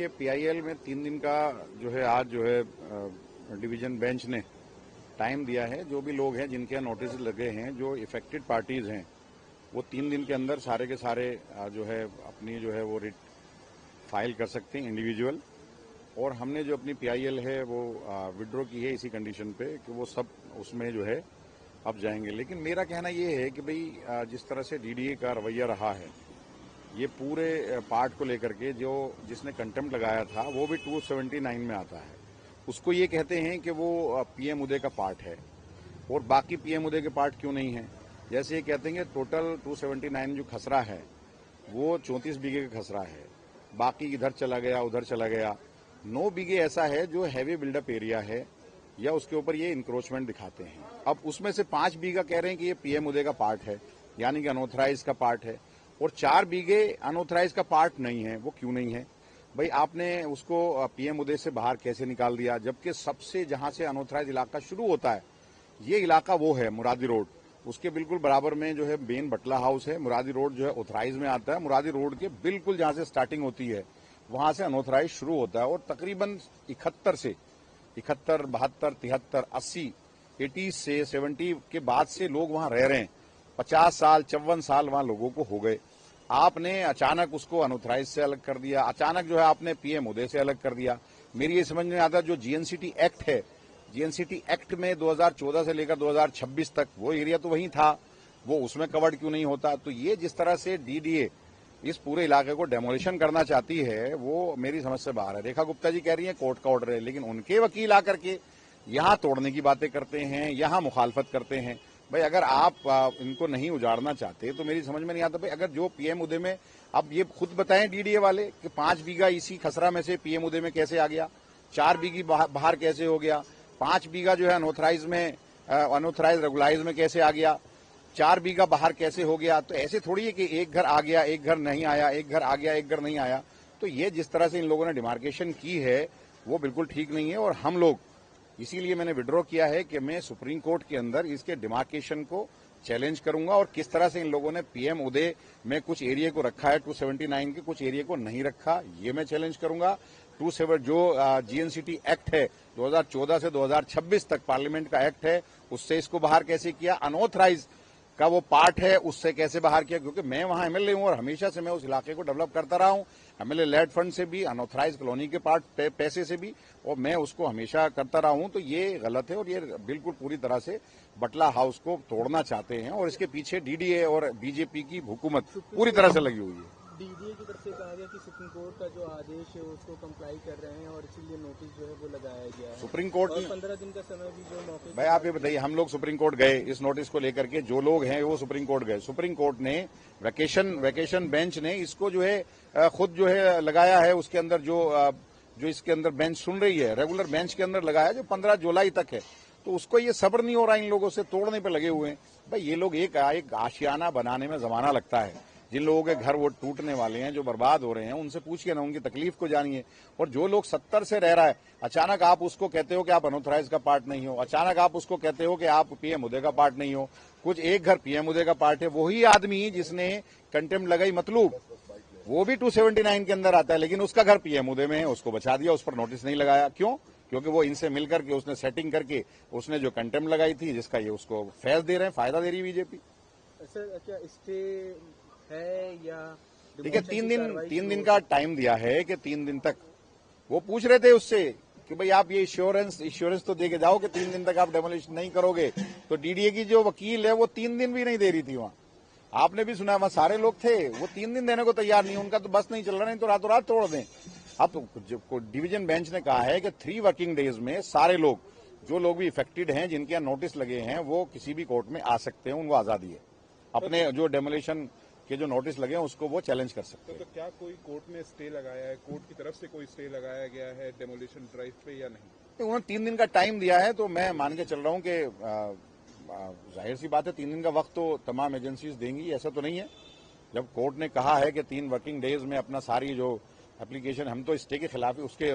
देखिए पीआईएल में 3 दिन का जो है आज जो है डिवीजन बेंच ने टाइम दिया है। जो भी लोग हैं जिनके यहाँ नोटिस लगे हैं, जो इफेक्टेड पार्टीज हैं, वो 3 दिन के अंदर सारे के सारे जो है अपनी जो है वो रिट फाइल कर सकते हैं इंडिविजुअल। और हमने जो अपनी पीआईएल है वो विड्रॉ की है इसी कंडीशन पे कि वो सब उसमें जो है अब जाएंगे। लेकिन मेरा कहना ये है कि भाई जिस तरह से डीडीए का रवैया रहा है, ये पूरे पार्ट को लेकर के जो जिसने कंटेम्प्ट लगाया था वो भी 279 में आता है। उसको ये कहते हैं कि वो पीएम उदय का पार्ट है और बाकी पीएम उदय के पार्ट क्यों नहीं है। जैसे ये कहते हैं कि टोटल 279 जो खसरा है वो 34 बीघे का खसरा है, बाकी इधर चला गया उधर चला गया। 9 बीघे ऐसा है जो हैवी बिल्डअप एरिया है या उसके ऊपर ये इंक्रोचमेंट दिखाते हैं। अब उसमें से 5 बीघा कह रहे हैं कि ये पीएम उदय का पार्ट है, यानी कि अनऑथराइज का पार्ट है, और 4 बीघे अनऑथराइज का पार्ट नहीं है। वो क्यों नहीं है भाई? आपने उसको पीएम उदय से बाहर कैसे निकाल दिया, जबकि सबसे जहां से अनऑथराइज इलाका शुरू होता है ये इलाका वो है मुरादी रोड, उसके बिल्कुल बराबर में जो है मेन बटला हाउस है। मुरादी रोड जो है ऑथराइज में आता है, मुरादी रोड के बिल्कुल जहां से स्टार्टिंग होती है वहां से अनऑथराइज शुरू होता है। और तकरीबन 71 से 71, 72, 73, 80, 80 से 70 के बाद से लोग वहां रह रहे हैं। 50 साल 54 साल वहां लोगों को हो गए। आपने अचानक उसको अनऑथराइज से अलग कर दिया, अचानक जो है आपने पीएम उदय से अलग कर दिया। मेरी ये समझ में आता, जो जीएनसीटी एक्ट है, जीएनसीटी एक्ट में 2014 से लेकर 2026 तक वो एरिया तो वहीं था, वो उसमें कवर्ड क्यों नहीं होता? तो ये जिस तरह से डीडीए इस पूरे इलाके को डेमोलिशन करना चाहती है वो मेरी समझ से बाहर है। रेखा गुप्ता जी कह रही है कोर्ट का ऑर्डर है, लेकिन उनके वकील आकर के यहां तोड़ने की बातें करते हैं, यहां मुखालफत करते हैं। भाई अगर आप इनको नहीं उजाड़ना चाहते तो मेरी समझ में नहीं आता। भाई अगर जो पीएम उदय में, अब ये खुद बताएं डीडीए वाले कि 5 बीघा इसी खसरा में से पीएम उदय में कैसे आ गया, 4 बीघी बाहर कैसे हो गया, 5 बीघा जो है अनऑथराइज में अनऑथराइज रेगुलाइज में कैसे आ गया, 4 बीघा बाहर कैसे हो गया। तो ऐसे थोड़ी है कि एक घर आ गया एक घर नहीं आया, एक घर आ गया एक घर नहीं आया। तो ये जिस तरह से इन लोगों ने डिमार्केशन की है वो बिल्कुल ठीक नहीं है। और हम लोग इसीलिए मैंने विड्रॉ किया है कि मैं सुप्रीम कोर्ट के अंदर इसके डिमार्केशन को चैलेंज करूंगा। और किस तरह से इन लोगों ने पीएम उदय में कुछ एरिया को रखा है 279 के, कुछ एरिया को नहीं रखा, ये मैं चैलेंज करूंगा। 27 जो जीएनसीटी एक्ट है 2014 से 2026 तक पार्लियामेंट का एक्ट है, उससे इसको बाहर कैसे किया, अनऑथराइज का वो पार्ट है उससे कैसे बाहर किया। क्योंकि मैं वहां एमएलए हूं और हमेशा से मैं उस इलाके को डेवलप करता रहा हूं, एमएलए लेड फंड से भी, अनऑथराइज कॉलोनी के पार्ट पैसे से भी, और मैं उसको हमेशा करता रहा हूं। तो ये गलत है और ये बिल्कुल पूरी तरह से बटला हाउस को तोड़ना चाहते हैं और इसके पीछे डीडीए और बीजेपी की हुकूमत पूरी तरह से लगी हुई है। डीडीए की तरफ से कहा गया कि सुप्रीम कोर्ट का जो आदेश है उसको कंप्लाई कर रहे हैं और इसीलिए नोटिस जो है वो लगाया गया है। सुप्रीम कोर्ट और 15 दिन का समय भी जो मौके। भाई आप ये बताइए, हम लोग सुप्रीम कोर्ट गए इस नोटिस को लेकर के, जो लोग हैं वो सुप्रीम कोर्ट गए, सुप्रीम कोर्ट ने वैकेशन बेंच ने इसको जो है खुद जो है लगाया है। उसके अंदर जो इसके अंदर बेंच सुन रही है, रेगुलर बेंच के अंदर लगाया जो 15 जुलाई तक है। तो उसको ये सब्र नहीं हो रहा इन लोगों से, तोड़ने पे लगे हुए हैं। भाई ये लोग एक आशियाना बनाने में जमाना लगता है। जिन लोगों के घर वो टूटने वाले हैं, जो बर्बाद हो रहे हैं, उनसे पूछिए ना, उनकी तकलीफ को जानिए। और जो लोग 70 से रह रहा है, अचानक आप उसको कहते हो कि आप अनऑथराइज का पार्ट नहीं हो, अचानक आप उसको कहते हो कि आप पीएम उदय का पार्ट नहीं हो। कुछ एक घर पीएम उदय का पार्ट है, वही आदमी जिसने कंटेम्प्ट लगाई मतलूब, वो भी 279 के अंदर आता है, लेकिन उसका घर पीएम उदय में है, उसको बचा दिया, उस पर नोटिस नहीं लगाया। क्यों? क्योंकि वो इनसे मिलकर के उसने सेटिंग करके उसने जो कंटेम्प्ट लगाई थी, जिसका ये उसको फैज दे रहे हैं, फायदा दे रही है बीजेपी। सर क्या स्टे है या देखिए 3 दिन का टाइम दिया है कि 3 दिन तक वो पूछ रहे थे उससे कि भाई आप ये इंश्योरेंस तो दे के जाओ कि 3 दिन तक आप डेमोलिशन नहीं करोगे। तो डीडीए की जो वकील है वो 3 दिन भी नहीं दे रही थी वहां। आपने भी सुना, वहां सारे लोग थे, वो 3 दिन देने को तैयार नहीं, उनका तो बस नहीं चल रहा, नहीं तो रातों रात तोड़ दें। अब तो डिवीजन बेंच ने कहा है कि 3 वर्किंग डेज में सारे लोग, जो लोग भी इफेक्टेड हैं, जिनके यहाँ नोटिस लगे हैं, वो किसी भी कोर्ट में आ सकते हैं, उनको आजादी है। अपने जो डेमोलिशन के जो नोटिस लगे हैं उसको वो चैलेंज कर सकते हैं। तो क्या कोई कोर्ट में स्टे लगाया है, कोर्ट की तरफ से कोई स्टे लगाया गया है डेमोलिशन ड्राइव पे या नहीं? तो उन्होंने 3 दिन का टाइम दिया है, तो मैं मान के चल रहा हूं कि जाहिर सी बात है 3 दिन का वक्त तो तमाम एजेंसीज देंगी, ऐसा तो नहीं है। जब कोर्ट ने कहा है कि 3 वर्किंग डेज में अपना सारी जो एप्लीकेशन, हम तो स्टे के खिलाफ ही उसके